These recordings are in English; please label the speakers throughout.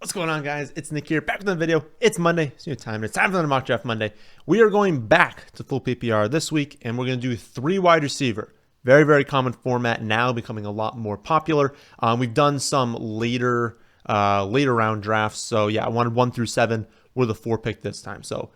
Speaker 1: What's going on, guys? It's Nick here, back with another video. It's Monday, it's new time. It's time for the Mock Draft Monday. We are going back to full PPR this week, and we're going to do 3 wide receiver. Very, very common format now, becoming a lot more popular. We've done some later round drafts. So yeah, I wanted 1 through 7. We're the 4 pick this time. So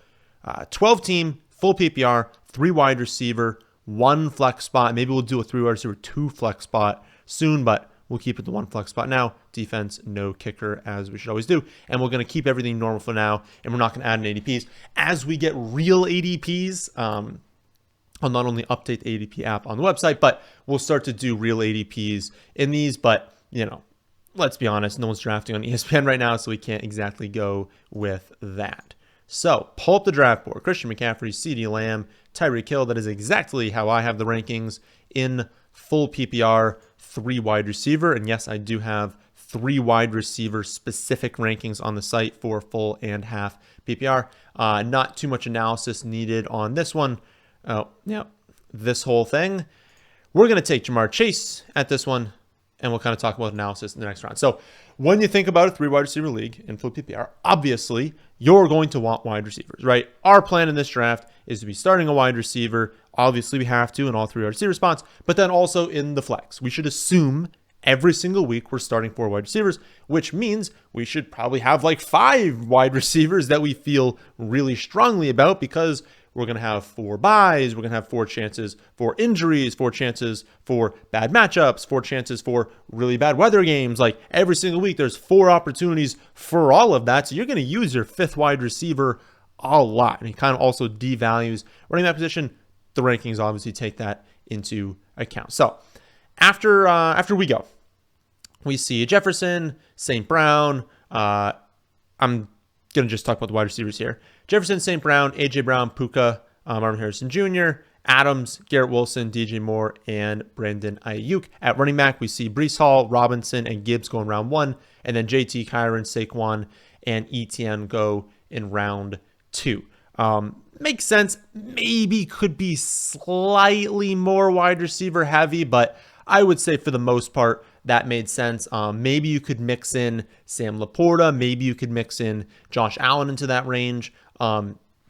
Speaker 1: 12 team, full PPR, 3 wide receiver, 1 flex spot. Maybe we'll do a 3 wide receiver, 2 flex spot soon, but we'll keep it the 1 flex spot now. Defense, no kicker, as we should always do. And we're going to keep everything normal for now, and we're not going to add an ADPs. As we get real ADPs, I'll not only update the ADP app on the website, but we'll start to do real ADPs in these. But, you know, let's be honest, no one's drafting on ESPN right now, so we can't exactly go with that. So, pull up the draft board. Christian McCaffrey, CeeDee Lamb, Tyreek Hill. That is exactly how I have the rankings in full PPR, 3 wide receiver. And yes, I do have 3 wide receiver specific rankings on the site for full and half PPR. Not too much analysis needed on this one. This whole thing. We're going to take Jamar Chase at this one, and we'll kind of talk about analysis in the next round. So when you think about a 3 wide receiver league in full PPR, obviously you're going to want wide receivers, right? Our plan in this draft is to be starting a wide receiver. Obviously we have to in all 3 wide receiver spots, but then also in the flex. We should assume every single week we're starting 4 wide receivers, which means we should probably have like 5 wide receivers that we feel really strongly about, because we're going to have 4 buys. We're going to have 4 chances for injuries, 4 chances for bad matchups, 4 chances for really bad weather games. Like every single week, there's 4 opportunities for all of that. So you're going to use your 5th wide receiver a lot. And he kind of also devalues running that position. The rankings obviously take that into account. So after we go, we see Jefferson, St. Brown. I'm going to just talk about the wide receivers here. Jefferson, St. Brown, A.J. Brown, Puka, Marvin Harrison Jr., Adams, Garrett Wilson, DJ Moore, and Brandon Ayuk. At running back, we see Breece Hall, Robinson, and Gibbs go in round 1. And then JT, Kyron, Saquon, and ETN go in round 2. Makes sense. Maybe could be slightly more wide receiver heavy, but I would say for the most part, that made sense. Maybe you could mix in Sam Laporta. Maybe you could mix in Josh Allen into that range.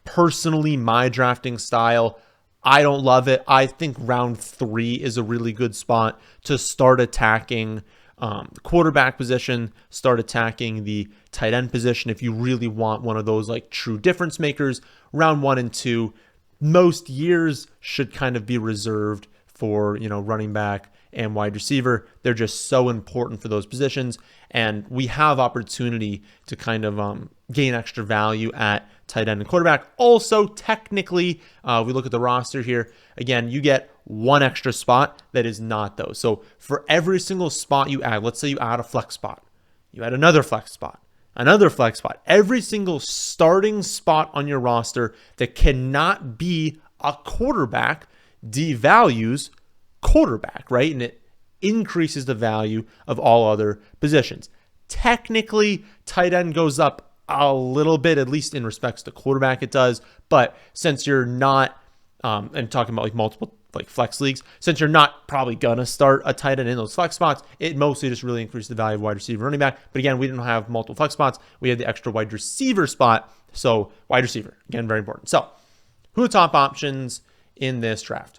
Speaker 1: Personally, my drafting style, I don't love it. I think round 3 is a really good spot to start attacking the quarterback position, start attacking the tight end position. If you really want one of those like true difference makers, round 1 and 2, most years should kind of be reserved for, running back and wide receiver. They're just so important for those positions, and we have opportunity to kind of gain extra value at tight end and quarterback. Also, technically, we look at the roster here. Again, you get 1 extra spot that is not those. So for every single spot you add, let's say you add a flex spot, you add another flex spot, every single starting spot on your roster that cannot be a quarterback devalues quarterback, right? And it increases the value of all other positions. Technically, tight end goes up a little bit, at least in respects to quarterback it does. But since you're not, and talking about like multiple like flex leagues, since you're not probably gonna start a tight end in those flex spots, it mostly just really increases the value of wide receiver, running back. But again, we didn't have multiple flex spots. We had the extra wide receiver spot. So wide receiver, again, very important. So who are the top options in this draft?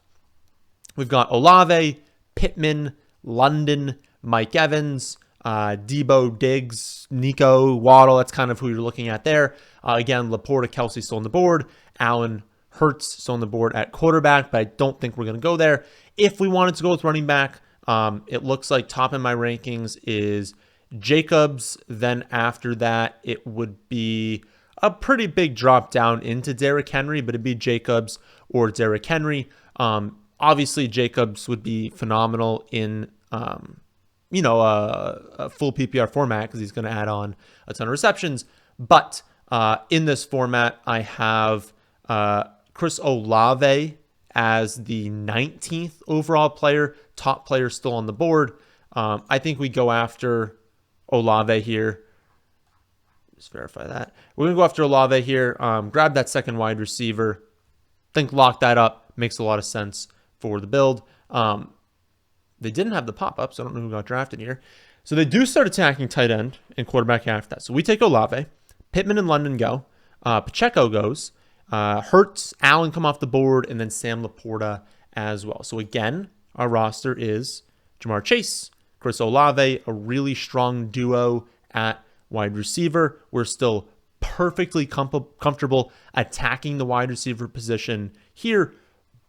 Speaker 1: We've got Olave, Pittman, London, Mike Evans, Debo, Diggs, Nico, Waddle. That's kind of who you're looking at there. Again, Laporta, Kelsey still on the board. Allen, Hurts still on the board at quarterback, but I don't think we're going to go there. If we wanted to go with running back, it looks like top in my rankings is Jacobs. Then after that, it would be a pretty big drop down into Derrick Henry, but it'd be Jacobs or Derrick Henry. Obviously, Jacobs would be phenomenal in, a full PPR format because he's going to add on a ton of receptions. But in this format, I have Chris Olave as the 19th overall player, top player still on the board. I think we go after Olave here. Just verify that. We're going to go after Olave here. Grab that second wide receiver. Think lock that up. Makes a lot of sense for the build. They didn't have the pop-ups. I don't know who got drafted here. So they do start attacking tight end and quarterback after that. So we take Olave, Pittman and London go, Pacheco goes, Hurts, Allen come off the board, and then Sam Laporta as well. So again, our roster is Jamar Chase, Chris Olave, a really strong duo at wide receiver. We're still perfectly comfortable attacking the wide receiver position here,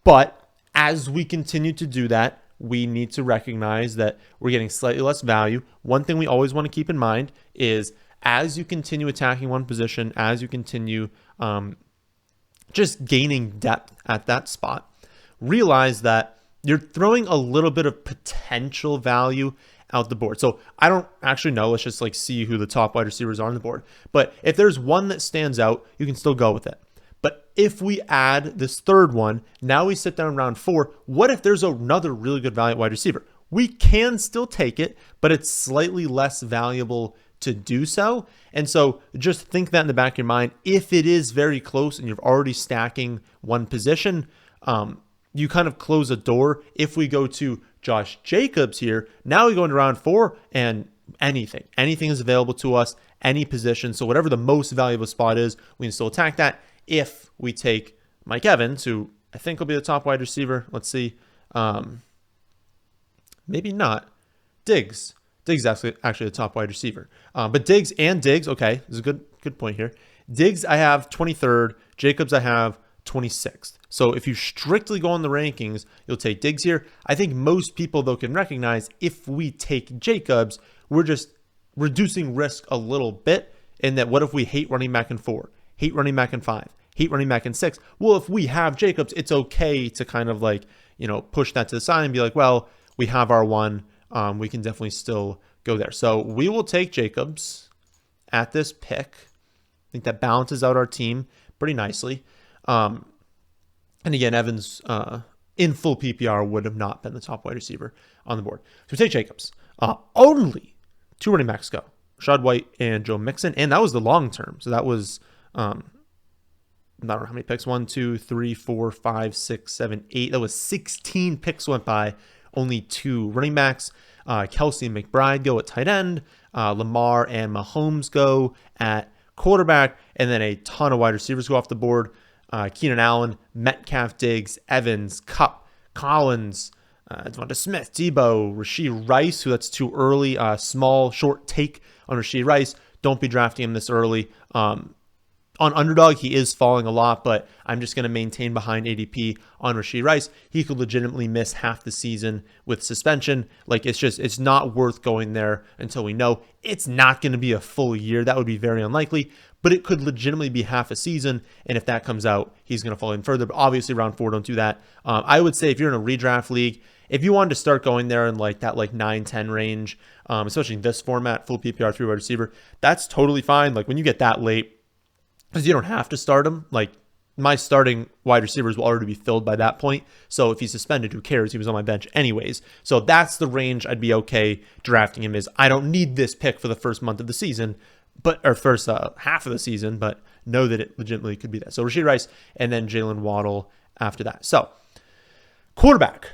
Speaker 1: but as we continue to do that, we need to recognize that we're getting slightly less value. One thing we always want to keep in mind is as you continue attacking one position, as you continue just gaining depth at that spot, realize that you're throwing a little bit of potential value out the board. So I don't actually know. Let's just like see who the top wide receivers are on the board. But if there's one that stands out, you can still go with it. But if we add this third one, now we sit down round 4. What if there's another really good value wide receiver? We can still take it, but it's slightly less valuable to do so. And so just think that in the back of your mind. If it is very close and you're already stacking one position, you kind of close a door. If we go to Josh Jacobs here, now we go into round 4 and anything is available to us, any position. So whatever the most valuable spot is, we can still attack that. If we take Mike Evans, who I think will be the top wide receiver, let's see, maybe not. Diggs is actually the top wide receiver. But Diggs, okay, this is a good point here. Diggs, I have 23rd. Jacobs, I have 26th. So if you strictly go on the rankings, you'll take Diggs here. I think most people, though, can recognize if we take Jacobs, we're just reducing risk a little bit in that what if we hate running back in 4, hate running back in 5, hate running back in 6? Well, if we have Jacobs, it's okay to kind of like, push that to the side and be like, well, we have our one. We can definitely still go there. So we will take Jacobs at this pick. I think that balances out our team pretty nicely. And again, Evans in full PPR would have not been the top wide receiver on the board. So we take Jacobs. Only 2 running backs go. Rashad White and Joe Mixon. And that was the long term. So that was, I don't know how many picks. 1, 2, 3, 4, 5, 6, 7, 8. That was 16 picks went by. Only 2 running backs. Kelsey and McBride go at tight end. Lamar and Mahomes go at quarterback. And then a ton of wide receivers go off the board. Keenan Allen, Metcalf, Diggs, Evans, Kupp, Collins, Devonta Smith, Debo, Rashee Rice, who that's too early. Small, short take on Rashee Rice. Don't be drafting him this early. On Underdog, he is falling a lot, but I'm just going to maintain behind ADP on Rashee Rice. He could legitimately miss half the season with suspension. Like, it's not worth going there until we know. It's not going to be a full year. That would be very unlikely, but it could legitimately be half a season. And if that comes out, he's going to fall in further. But obviously, round 4, don't do that. I would say if you're in a redraft league, if you wanted to start going there in like that 9-10 range, especially in this format, full PPR 3 wide receiver, that's totally fine. Like when you get that late, because you don't have to start him. Like my starting wide receivers will already be filled by that point. So if he's suspended, who cares? He was on my bench anyways. So that's the range I'd be okay drafting him is. I don't need this pick for the first month of the season, or first half of the season, but know that it legitimately could be that. So Rashee Rice and then Jalen Waddle after that. So quarterback,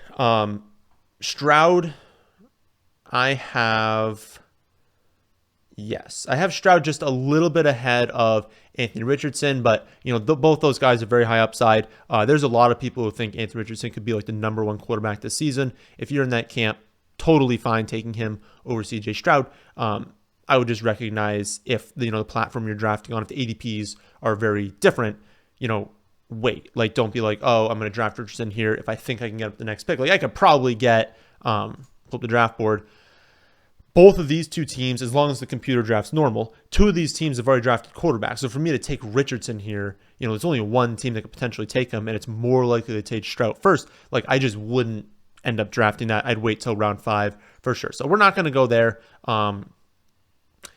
Speaker 1: Stroud, I have Stroud just a little bit ahead of Anthony Richardson, but both those guys are very high upside. There's a lot of people who think Anthony Richardson could be like the number 1 quarterback this season. If you're in that camp, totally fine taking him over CJ Stroud. I would just recognize if the platform you're drafting on, if the ADPs are very different, wait. Like don't be like, oh, I'm going to draft Richardson here if I think I can get up the next pick. Like I could probably get pull up the draft board. Both of these 2 teams, as long as the computer drafts normal, 2 of these teams have already drafted quarterbacks. So for me to take Richardson here, there's only one team that could potentially take him, and it's more likely to take Stroud first. Like I just wouldn't end up drafting that. I'd wait till round 5 for sure. So we're not going to go there.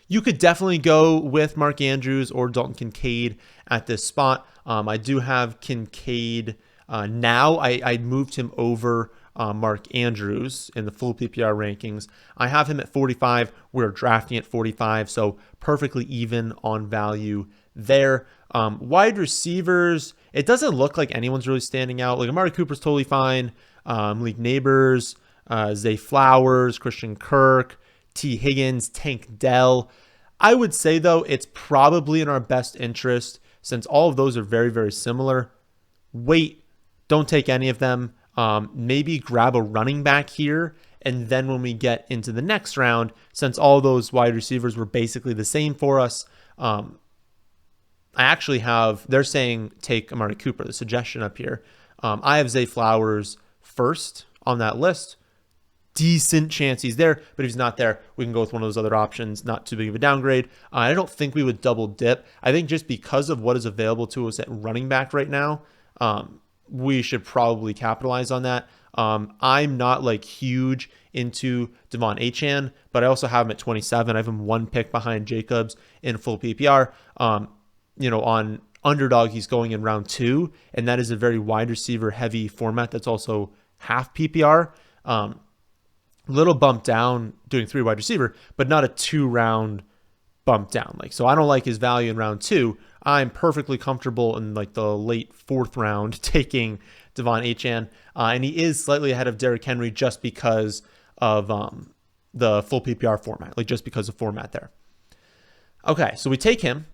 Speaker 1: You could definitely go with Mark Andrews or Dalton Kincaid at this spot. I do have Kincaid now. I moved him over Mark Andrews in the full PPR rankings. I have him at 45. We're drafting at 45, so perfectly even on value there. Wide receivers, it doesn't look like anyone's really standing out. Like Amari Cooper's totally fine. Malik Neighbors, Zay Flowers, Christian Kirk, T. Higgins, Tank Dell. I would say, though, it's probably in our best interest, since all of those are very, very similar. Wait, don't take any of them. Maybe grab a running back here. And then when we get into the next round, since all those wide receivers were basically the same for us, I actually have, they're saying take Amari Cooper, the suggestion up here. I have Zay Flowers first on that list. Decent chance he's there, but if he's not there, we can go with one of those other options. Not too big of a downgrade. I don't think we would double dip. I think just because of what is available to us at running back right now, we should probably capitalize on that. I'm not like huge into Devon Achane, but I also have him at 27. I have him one pick behind Jacobs in full PPR. On Underdog, he's going in round 2, and that is a very wide receiver heavy format. That's also half PPR. Little bump down doing 3 wide receiver, but not a 2-round bump down. So I don't like his value in round 2. I'm perfectly comfortable in like the late 4th round taking Devon Achane, and he is slightly ahead of Derrick Henry just because of the full PPR format, just because of format there. Okay, so we take him.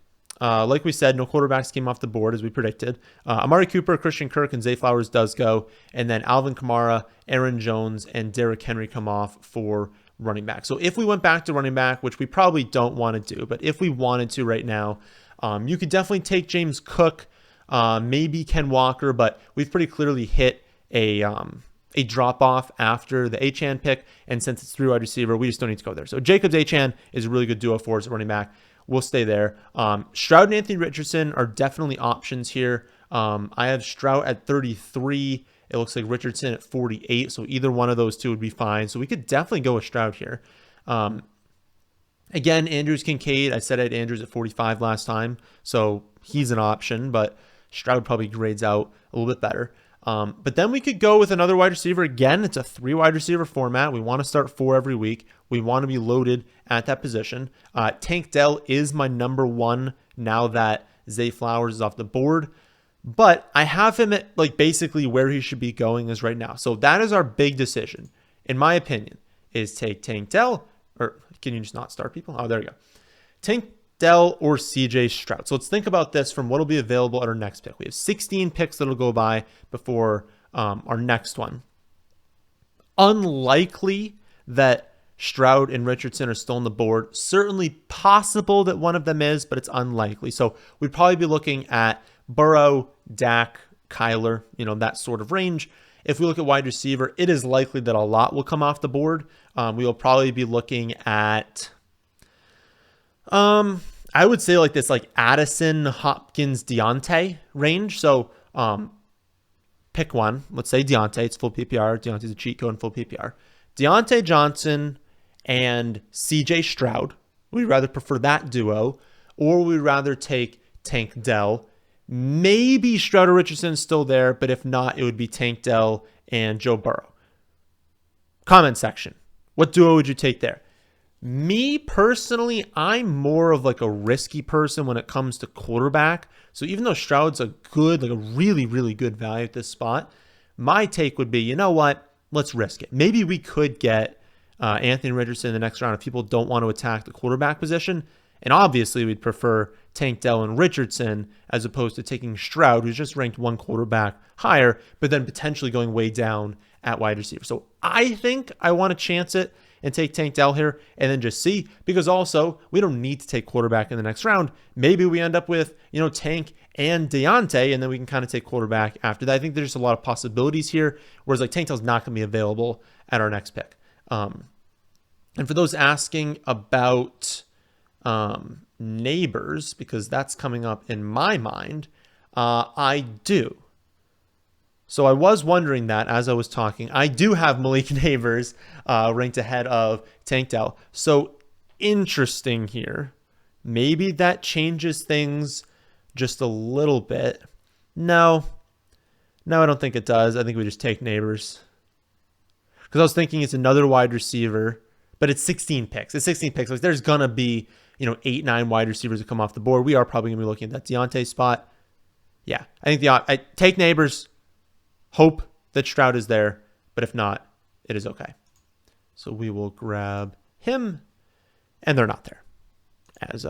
Speaker 1: Like we said, no quarterbacks came off the board as we predicted. Amari Cooper, Christian Kirk, and Zay Flowers does go. And then Alvin Kamara, Aaron Jones, and Derrick Henry come off for running back. So if we went back to running back, which we probably don't want to do, but if we wanted to right now, you could definitely take James Cook, maybe Ken Walker, but we've pretty clearly hit a drop off after the Achane pick. And since it's 3 wide receiver, we just don't need to go there. So Jacobs Achane is a really good duo for us at running back. We'll stay there. Stroud and Anthony Richardson are definitely options here. I have Stroud at 33. It looks like Richardson at 48. So either one of those two would be fine. So we could definitely go with Stroud here. Again, Andrews Kincaid. I said I had Andrews at 45 last time. So he's an option, but Stroud probably grades out a little bit better. But then we could go with another wide receiver. Again, it's a 3 wide receiver format. We want to start 4 every week. We want to be loaded at that position. Tank Dell is my number 1 now that Zay Flowers is off the board. But I have him at basically where he should be going is right now. So that is our big decision, in my opinion, is take Tank Dell. Or can you just not start people? Oh, there you go. Tank Dell or CJ Stroud. So let's think about this from what will be available at our next pick. We have 16 picks that'll go by before our next one. Unlikely that Stroud and Richardson are still on the board. Certainly possible that one of them is, but it's unlikely. So we'd probably be looking at Burrow, Dak, Kyler, that sort of range. If we look at wide receiver, it is likely that a lot will come off the board. We will probably be looking at I would say this Addison, Hopkins, Deontay range. So pick one. Let's say Deontay. It's full PPR. Deontay's a cheat code in full PPR. Deontay Johnson and CJ Stroud. We'd rather prefer that duo, or we'd rather take Tank Dell. Maybe Stroud or Richardson still there, but if not, it would be Tank Dell and Joe Burrow. Comment section. What duo would you take there? Me personally, I'm more of a risky person when it comes to quarterback. So even though Stroud's a good, a really, really good value at this spot, my take would be, you know what? Let's risk it. Maybe we could get Anthony Richardson in the next round if people don't want to attack the quarterback position. And obviously, we'd prefer Tank Dell and Richardson as opposed to taking Stroud, who's just ranked 1 quarterback higher, but then potentially going way down at wide receiver. So I think I want to chance it and take Tank Dell here and then just see, because also we don't need to take quarterback in the next round. Maybe we end up with, Tank and Deontay, and then we can kind of take quarterback after that. I think there's just a lot of possibilities here, whereas Tank Dell's not going to be available at our next pick. And for those asking about neighbors, because that's coming up in my mind, I do. So I was wondering that as I was talking. I do have Malik Neighbors ranked ahead of Tank Dell. So interesting here. Maybe that changes things just a little bit. No, I don't think it does. I think we just take Neighbors. Because I was thinking it's another wide receiver, but it's 16 picks. It's 16 picks. There's going to be, 8, 9 wide receivers that come off the board. We are probably going to be looking at that Deontay spot. Yeah, I think I take Neighbors. Hope that Stroud is there, but if not, it is okay. So we will grab him and they're not there. As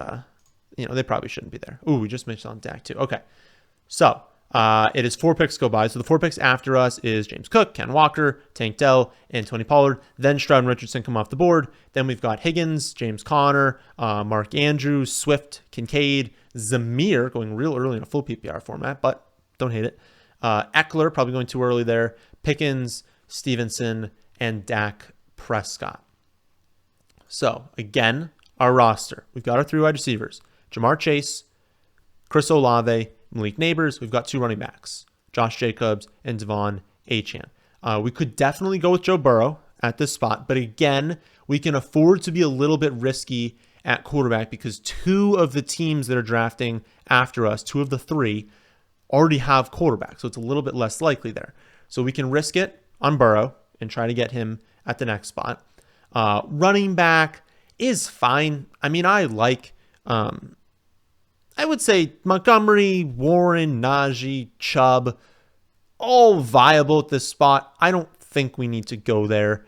Speaker 1: they probably shouldn't be there. Ooh, we just missed on Dak too. Okay, so it is 4 picks go by. So the 4 picks after us is James Cook, Ken Walker, Tank Dell, and Tony Pollard. Then Stroud and Richardson come off the board. Then we've got Higgins, James Conner, Mark Andrews, Swift, Kincaid, Zamir going real early in a full PPR format, but don't hate it. Eckler probably going too early there. Pickens, Stevenson, and Dak Prescott. So again, our roster. We've got our 3 wide receivers. Jamar Chase, Chris Olave, Malik Neighbors. We've got 2 running backs, Josh Jacobs and Devon Achane. We could definitely go with Joe Burrow at this spot, but again, we can afford to be a little bit risky at quarterback because 2 of the teams that are drafting after us, 2 of the 3, already have quarterbacks, so it's a little bit less likely there. So we can risk it on Burrow and try to get him at the next spot. Running back is fine. I mean, I would say Montgomery, Warren, Najee, Chubb, all viable at this spot. I don't think we need to go there.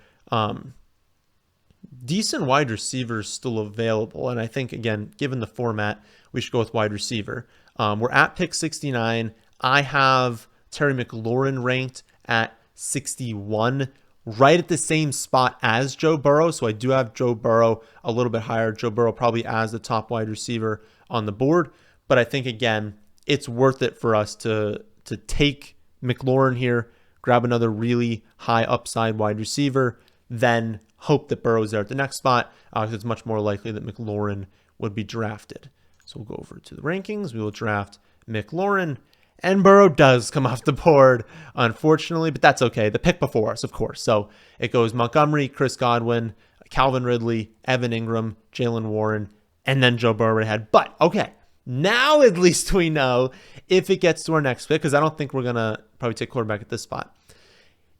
Speaker 1: Decent wide receivers still available. And I think, again, given the format, we should go with wide receiver. We're at pick 69. I have Terry McLaurin ranked at 61, right at the same spot as Joe Burrow. So I do have Joe Burrow a little bit higher. Joe Burrow probably as the top wide receiver on the board. But I think, again, it's worth it for us to take McLaurin here, grab another really high upside wide receiver, then hope that Burrow's there at the next spot because it's much more likely that McLaurin would be drafted. So we'll go over to the rankings. We will draft McLaurin. And Burrow does come off the board, unfortunately, but that's okay. The pick before us, of course. So it goes Montgomery, Chris Godwin, Calvin Ridley, Evan Ingram, Jalen Warren, and then Joe Burrow ahead. But, okay, now at least we know if it gets to our next pick, because I don't think we're going to probably take quarterback at this spot.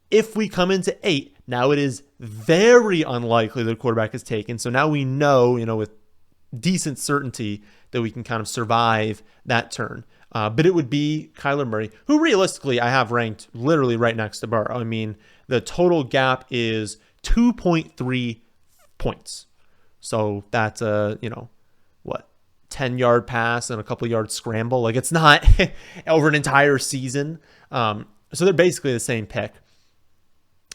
Speaker 1: If we come into 8, now it is very unlikely the quarterback is taken. So now we know, with decent certainty that we can kind of survive that turn. But it would be Kyler Murray, who realistically I have ranked literally right next to Burrow. I mean, the total gap is 2.3 points. So that's a, 10-yard pass and a couple yard scramble. Like, it's not over an entire season. So they're basically the same pick.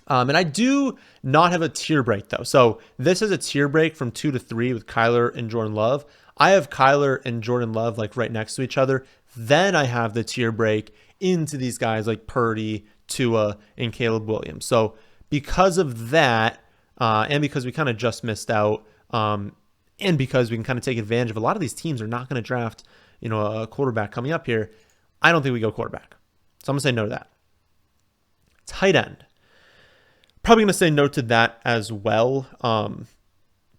Speaker 1: And I do not have a tier break, though. So this is a tier break from 2 to 3 with Kyler and Jordan Love. I have Kyler and Jordan Love like right next to each other. Then I have the tier break into these guys like Purdy, Tua, and Caleb Williams. So because of that, and because we kind of just missed out, and because we can kind of take advantage of a lot of these teams are not going to draft, a quarterback coming up here, I don't think we go quarterback. So I'm going to say no to that. Tight end. Probably going to say no to that as well.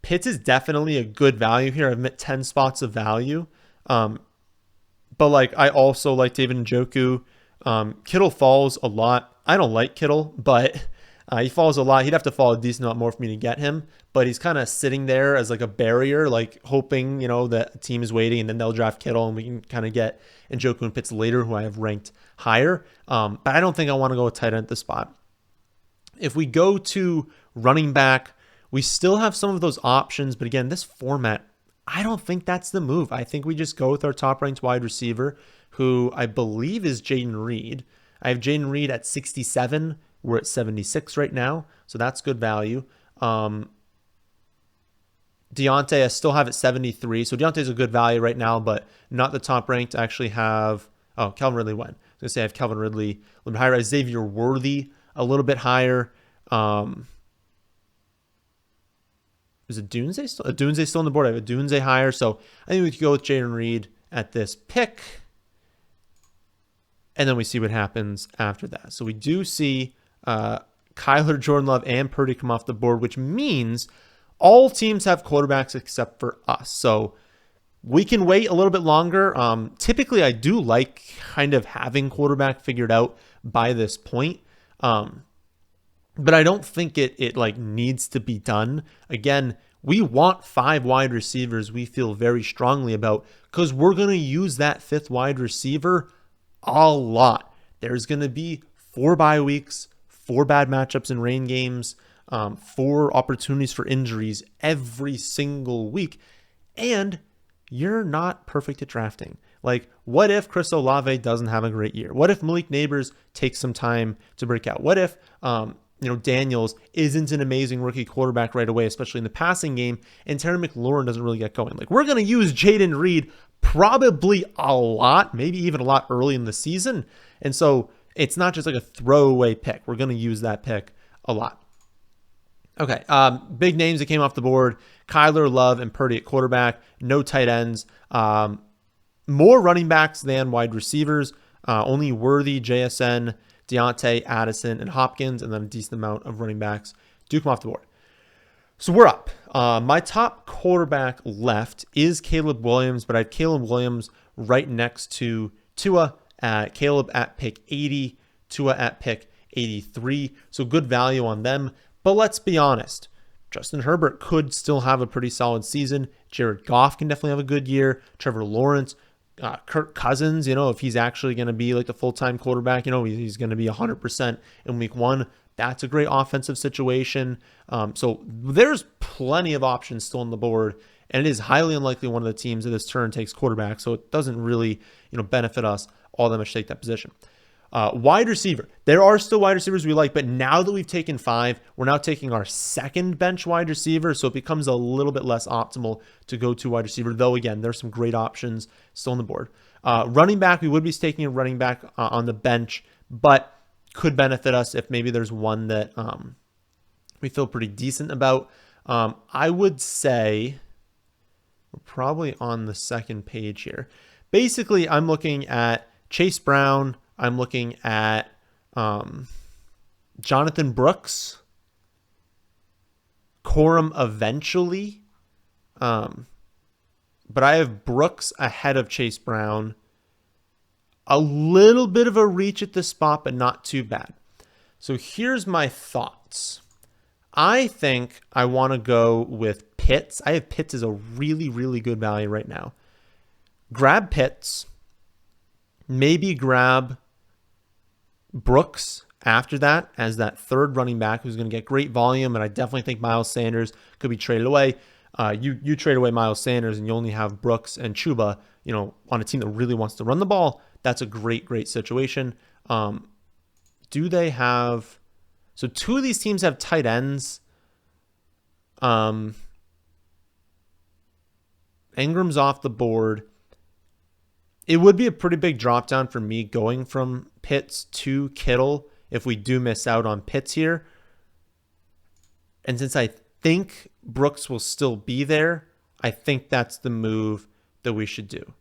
Speaker 1: Pitts is definitely a good value here. I've met 10 spots of value. But I also like David Njoku. Kittle falls a lot. I don't like Kittle, but he falls a lot. He'd have to fall a decent amount more for me to get him. But he's kind of sitting there as like a barrier, hoping, that a team is waiting and then they'll draft Kittle and we can kind of get Njoku and Pitts later, who I have ranked higher. But I don't think I want to go with tight end at the spot. If we go to running back, we still have some of those options. But again, this format, I don't think that's the move. I think we just go with our top-ranked wide receiver, who I believe is Jaden Reed. I have Jaden Reed at 67. We're at 76 right now, so that's good value. Deontay, I still have at 73. So Deontay's a good value right now, but not the top-ranked. I actually have... Oh, Calvin Ridley went. I was going to say I have Calvin Ridley a little bit higher. Xavier Worthy a little bit higher. Is it Dunze still? Dunze still on the board. I have a Dunze higher. So I think we could go with Jaden Reed at this pick. And then we see what happens after that. So we do see Kyler, Jordan Love, and Purdy come off the board, which means all teams have quarterbacks except for us. So we can wait a little bit longer. Typically, I do like kind of having quarterback figured out by this point. But I don't think it needs to be done. Again, we want 5 wide receivers we feel very strongly about because we're going to use that 5th wide receiver a lot. There's going to be 4 bye weeks, 4 bad matchups in rain games. 4 opportunities for injuries every single week, and you're not perfect at drafting. Like, what if Chris Olave doesn't have a great year? What if Malik Neighbors takes some time to break out? What if Daniels isn't an amazing rookie quarterback right away, especially in the passing game, and Terry McLaurin doesn't really get going? Like, we're going to use Jaden Reed probably a lot, maybe even a lot early in the season. And so it's not just like a throwaway pick. We're going to use that pick a lot. Okay, big names that came off the board: Kyler, Love, and Purdy at quarterback. No tight ends. More running backs than wide receivers. Only Worthy, JSN, Deontay, Addison, and Hopkins, and then a decent amount of running backs do come off the board. So we're up. My top quarterback left is Caleb Williams, but I have Caleb Williams right next to Tua. Caleb at pick 80, Tua at pick 83. So good value on them. But let's be honest, Justin Herbert could still have a pretty solid season. Jared Goff can definitely have a good year. Trevor Lawrence, Kirk Cousins, if he's actually going to be like the full-time quarterback, he's going to be 100% in week 1. That's a great offensive situation. So there's plenty of options still on the board, and it is highly unlikely one of the teams of this turn takes quarterback. So it doesn't really, benefit us all that much to take that position. Wide receiver. There are still wide receivers we like, but now that we've taken 5, we're now taking our second bench wide receiver, so it becomes a little bit less optimal to go to wide receiver, though, again, there's some great options still on the board. Running back, we would be taking a running back on the bench, but could benefit us if maybe there's one that we feel pretty decent about. I would say we're probably on the second page here. Basically, I'm looking at Chase Brown. I'm looking at Jonathan Brooks, Corum eventually. But I have Brooks ahead of Chase Brown. A little bit of a reach at this spot, but not too bad. So here's my thoughts. I think I want to go with Pitts. I have Pitts as a really, really good value right now. Grab Pitts. Maybe grab Brooks after that as that third running back who's going to get great volume, and I definitely think Miles Sanders could be traded away. You trade away Miles Sanders and you only have Brooks and Chuba, on a team that really wants to run the ball. That's a great, great situation. Do they have... So 2 of these teams have tight ends. Ingram's off the board. It would be a pretty big drop down for me going from Pitts to Kittle if we do miss out on Pitts here. And since I think Brooks will still be there, I think that's the move that we should do.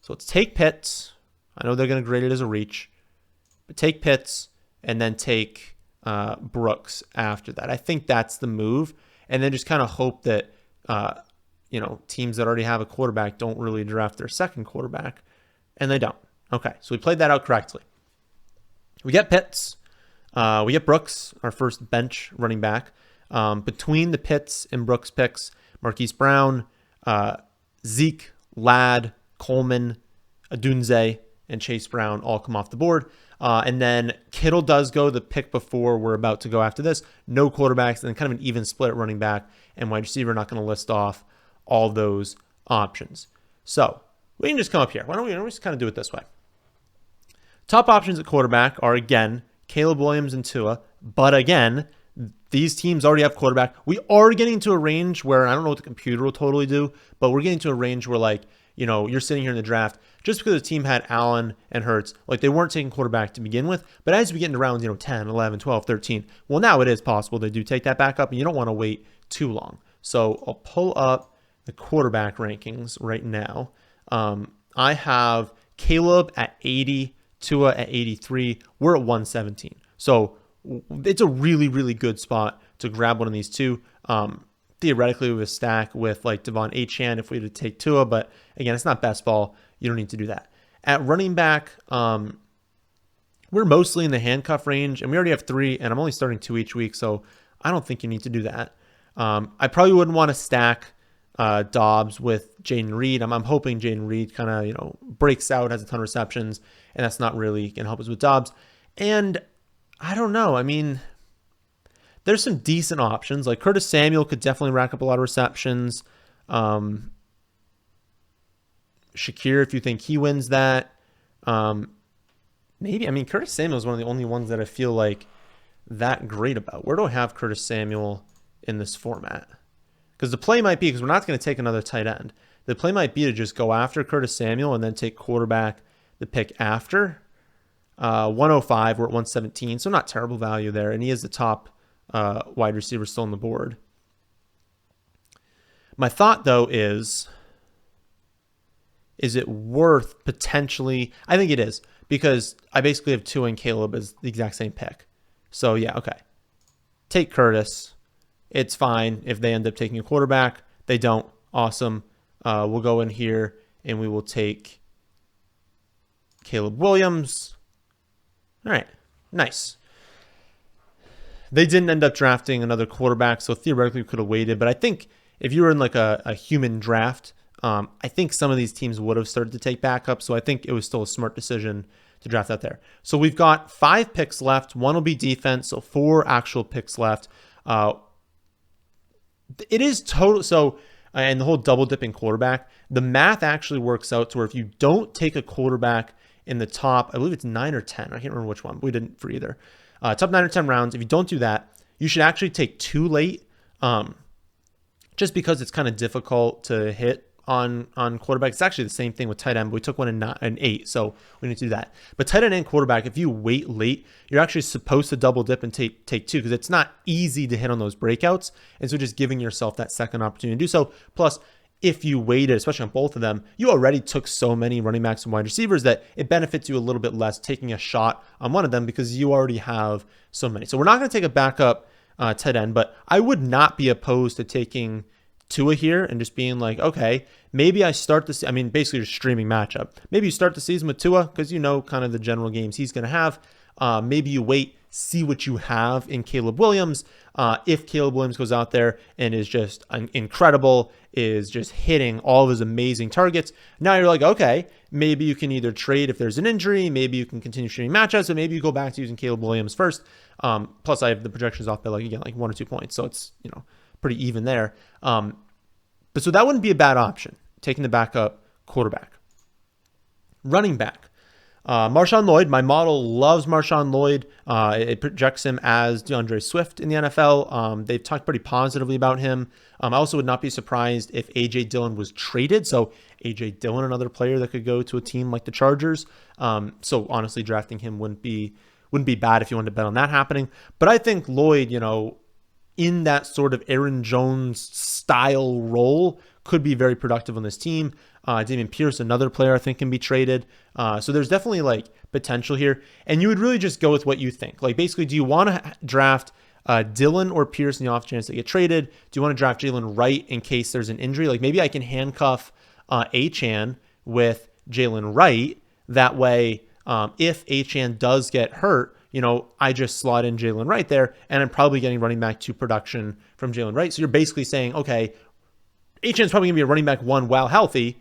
Speaker 1: So let's take Pitts. I know they're going to grade it as a reach, but take Pitts and then take Brooks after that. I think that's the move. And then just kind of hope that teams that already have a quarterback don't really draft their second quarterback, and they don't. Okay, so we played that out correctly. We get Pitts. We get Brooks, our first bench running back. Between the Pitts and Brooks picks, Marquise Brown, Zeke, Ladd, Coleman, Adunze, and Chase Brown all come off the board. And then Kittle does go the pick before we're about to go after this. No quarterbacks, and then kind of an even split at running back and wide receiver. Not going to list off all those options. So we can just come up here. Why don't we just kind of do it this way? Top options at quarterback are, again, Caleb Williams and Tua. But again, these teams already have quarterback. We are getting to a range where, I don't know what the computer will totally do, but we're getting to a range where, you're sitting here in the draft, just because the team had Allen and Hurts, they weren't taking quarterback to begin with. But as we get into rounds, 10, 11, 12, 13, well, now it is possible they do take that back up, and you don't want to wait too long. So I'll pull up the quarterback rankings right now. I have Caleb at 80, Tua at 83. We're at 117. So it's a really, really good spot to grab one of these two. Theoretically, we would stack with Devon Achane if we had to take Tua, but again, it's not best ball. You don't need to do that. At running back, we're mostly in the handcuff range, and we already have 3, and I'm only starting 2 each week, so I don't think you need to do that. I probably wouldn't want to stack Dobbs with Jaden Reed. I'm hoping Jaden Reed kind of, breaks out, has a ton of receptions, and that's not really going to help us with Dobbs. And I don't know. I mean, there's some decent options. Like Curtis Samuel could definitely rack up a lot of receptions. Shakir, if you think he wins that. Maybe. I mean, Curtis Samuel is one of the only ones that I feel like that great about. Where do I have Curtis Samuel in this format? Because the play might be, because we're not going to take another tight end. The play might be to just go after Curtis Samuel and then take quarterback the pick after. 105, we're at 117, so not terrible value there. And he is the top wide receiver still on the board. My thought, though, is it worth potentially? I think it is, because I basically have Tua and Caleb as the exact same pick. So, yeah, okay. Take Curtis. It's fine if they end up taking a quarterback. They don't. Awesome. We'll go in here and we will take Caleb Williams. All right. Nice. They didn't end up drafting another quarterback, so theoretically we could have waited. But I think if you were in like a human draft, I think some of these teams would have started to take backups. So I think it was still a smart decision to draft out there. So we've got 5 picks left. 1 will be defense, so 4 actual picks left. It is total. So, and the whole double dipping quarterback, the math actually works out to where if you don't take a quarterback in the top, I believe it's 9 or 10. I can't remember which one. We didn't for either. Top 9 or 10 rounds. If you don't do that, you should actually take 2 late, just because it's kind of difficult to hit on quarterback. It's actually the same thing with tight end, but we took one in 8, so we need to do that. But tight end and quarterback, if you wait late, you're actually supposed to double dip and take 2, because it's not easy to hit on those breakouts. And so just giving yourself that second opportunity to do so. Plus, if you waited, especially on both of them, you already took so many running backs and wide receivers that it benefits you a little bit less taking a shot on one of them because you already have so many. So we're not going to take a backup tight end, but I would not be opposed to taking Tua here and just being like, okay, maybe I start this. I mean, basically, your streaming matchup. Maybe you start the season with Tua because you know kind of the general games he's going to have. Maybe you wait, see what you have in Caleb Williams. If Caleb Williams goes out there and is just incredible, is just hitting all of his amazing targets, now you're like, okay, maybe you can either trade if there's an injury, maybe you can continue streaming matchups, and maybe you go back to using Caleb Williams first. Plus, I have the projections off by like 1 or 2 points, so it's pretty even there. But so that wouldn't be a bad option, taking the backup quarterback. Running back. Marshawn Lloyd, my model loves Marshawn Lloyd. It projects him as DeAndre Swift in the NFL. They've talked pretty positively about him. I also would not be surprised if A.J. Dillon was traded. So A.J. Dillon, another player that could go to a team like the Chargers. So honestly, drafting him wouldn't be bad if you wanted to bet on that happening. But I think Lloyd, in that sort of Aaron Jones style role, could be very productive on this team. Damian Pierce, another player I think can be traded. So there's definitely like potential here. And you would really just go with what you think. Like basically, do you want to draft Dillon or Pierce in the off chance they get traded? Do you want to draft Jalen Wright in case there's an injury? Like maybe I can handcuff Achane with Jalen Wright. That way, if Achane does get hurt, I just slot in Jalen Wright there, and I'm probably getting running back 2 production from Jalen Wright. So you're basically saying, okay, Achane's probably going to be a running back 1 while healthy.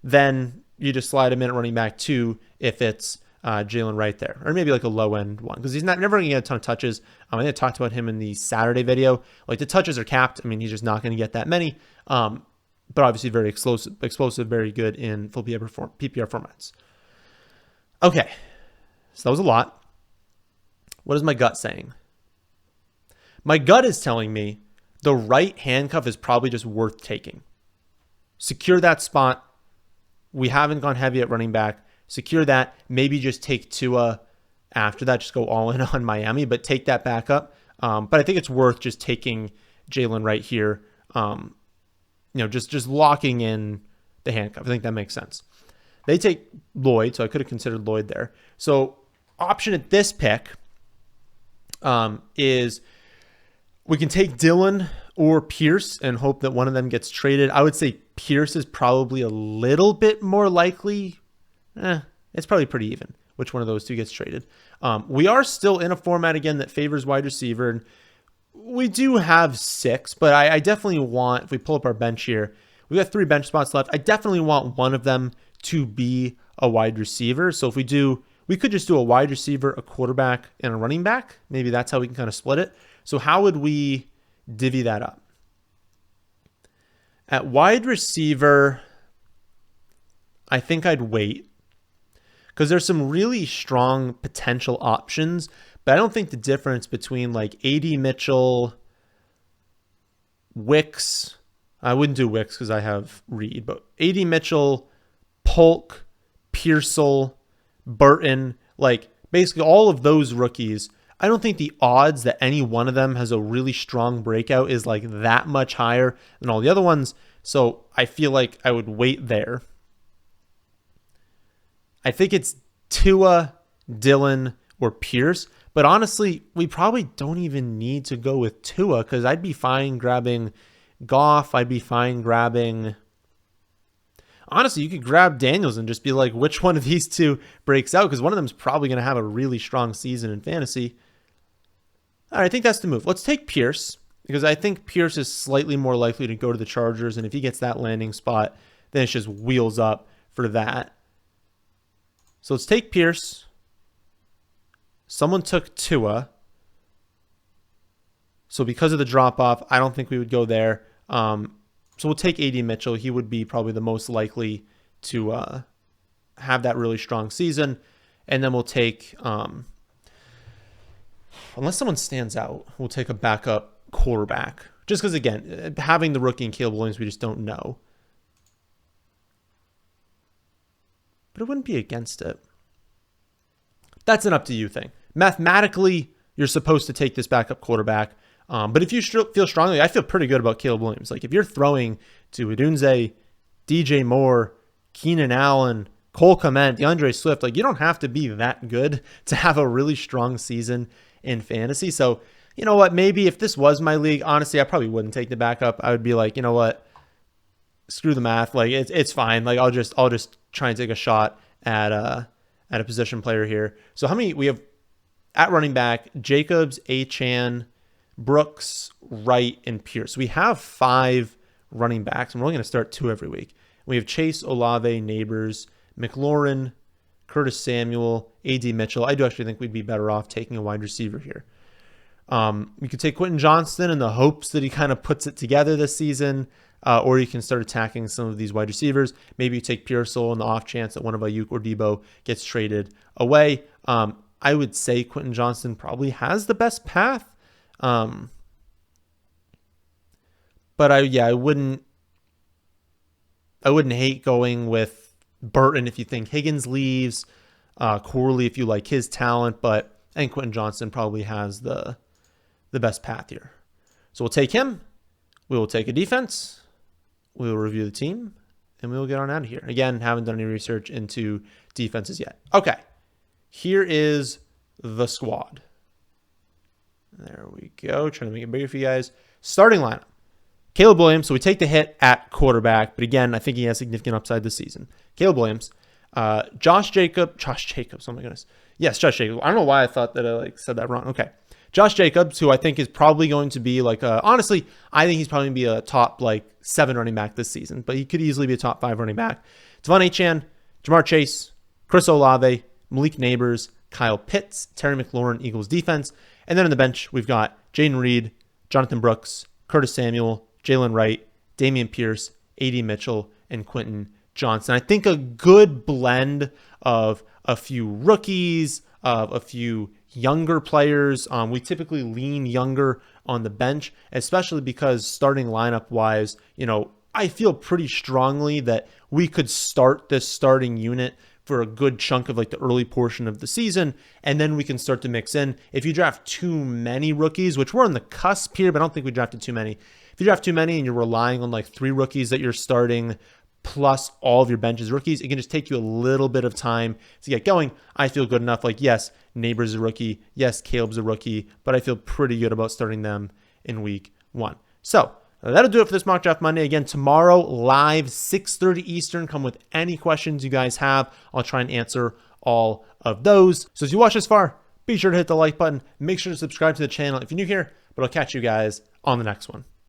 Speaker 1: Then you just slide him in at running back 2 if it's Jalen Wright there, or maybe like a low end one, because he's never going to get a ton of touches. I think I talked about him in the Saturday video. Like the touches are capped. I mean, he's just not going to get that many. But obviously very explosive, very good in full PPR formats. Okay, so that was a lot. What is my gut saying? My gut is telling me the right handcuff is probably just worth taking. Secure that spot. We haven't gone heavy at running back. Secure that. Maybe just take Tua after that. Just go all in on Miami, but take that back up. But I think it's worth just taking Jalen Wright here. Just locking in the handcuff. I think that makes sense. They take Lloyd, so I could have considered Lloyd there. So option at this pick is we can take Dillon or Pierce and hope that one of them gets traded. I would say Pierce is probably a little bit more likely. It's probably pretty even which one of those 2 gets traded. We are still in a format again that favors wide receiver. And we do have 6, but I definitely want, if we pull up our bench here, we got 3 bench spots left. I definitely want one of them to be a wide receiver. So if we do, we could just do a wide receiver, a quarterback, and a running back. Maybe that's how we can kind of split it. So how would we divvy that up? At wide receiver, I think I'd wait because there's some really strong potential options, but I don't think the difference between like AD Mitchell, Wicks, I wouldn't do Wicks because I have Reed, but AD Mitchell, Polk, Pearsall, Burton, like basically all of those rookies, I don't think the odds that any one of them has a really strong breakout is like that much higher than all the other ones. So I feel like I would wait there. I think it's Tua, Dillon, or Pierce. But honestly, we probably don't even need to go with Tua because I'd be fine grabbing Goff. I'd be fine grabbing... Honestly, you could grab Daniels and just be like, which one of these two breaks out? Because one of them is probably going to have a really strong season in fantasy. All right, I think that's the move. Let's take Pierce because I think Pierce is slightly more likely to go to the Chargers. And if he gets that landing spot, then it's just wheels up for that. So let's take Pierce. Someone took Tua. So because of the drop-off, I don't think we would go there. So we'll take AD Mitchell. He would be probably the most likely to have that really strong season. And then we'll take, unless someone stands out, we'll take a backup quarterback. Just because, again, having the rookie and Caleb Williams, we just don't know. But it wouldn't be against it. That's an up to you thing. Mathematically, you're supposed to take this backup quarterback. But if you feel strongly, I feel pretty good about Caleb Williams. Like if you're throwing to Odunze, DJ Moore, Keenan Allen, Cole Kmet, DeAndre Swift, like you don't have to be that good to have a really strong season in fantasy. So, you know what? Maybe if this was my league, honestly, I probably wouldn't take the backup. I would be like, you know what? Screw the math. Like it's fine. Like I'll just try and take a shot at a position player here. So how many we have at running back? Jacobs, Achane, Brooks, Wright, and Pierce. We have 5 running backs, and we're only going to start 2 every week. We have Chase, Olave, Neighbors, McLaurin, Curtis Samuel, AD Mitchell. I do actually think we'd be better off taking a wide receiver here. You could take Quentin Johnston in the hopes that he kind of puts it together this season, or you can start attacking some of these wide receivers. Maybe you take Pearsall in the off chance that one of Ayuk or Debo gets traded away. I would say Quentin Johnston probably has the best path. But I wouldn't hate going with Burton if you think Higgins leaves, Corley if you like his talent, but I think Quentin Johnston probably has the best path here. So we'll take him. We will take a defense. We will review the team, and we will get on out of here. Again, haven't done any research into defenses yet. Okay, here is the squad. There we go. Trying to make it bigger for you guys. Starting lineup. Caleb Williams. So we take the hit at quarterback. But again, I think he has significant upside this season. Caleb Williams. Josh Jacobs. Oh my goodness. Yes, Josh Jacobs. I don't know why I thought that I said that wrong. Okay. Josh Jacobs, who I think is probably going to be honestly, I think he's probably going to be a top 7 running back this season. But he could easily be a top 5 running back. Devon Achane, Jamar Chase, Chris Olave, Malik Neighbors, Kyle Pitts, Terry McLaurin, Eagles defense. And then on the bench, we've got Jaden Reed, Jonathan Brooks, Curtis Samuel, Jalen Wright, Damian Pierce, AD Mitchell, and Quentin Johnston. I think a good blend of a few rookies, of a few younger players. We typically lean younger on the bench, especially because starting lineup-wise, I feel pretty strongly that we could start this starting unit for a good chunk of the early portion of the season, and then we can start to mix in. If you draft too many rookies, which we're on the cusp here, but I don't think we drafted too many. If you draft too many and you're relying on 3 rookies that you're starting plus all of your bench's rookies, it can just take you a little bit of time to get going. I feel good enough. Yes, Neighbors a rookie. Yes, Caleb's a rookie, but I feel pretty good about starting them in week 1. So that'll do it for this Mock Draft Monday. Again, tomorrow, live, 6:30 Eastern. Come with any questions you guys have. I'll try and answer all of those. So as you watch this far, be sure to hit the like button. Make sure to subscribe to the channel if you're new here, but I'll catch you guys on the next one.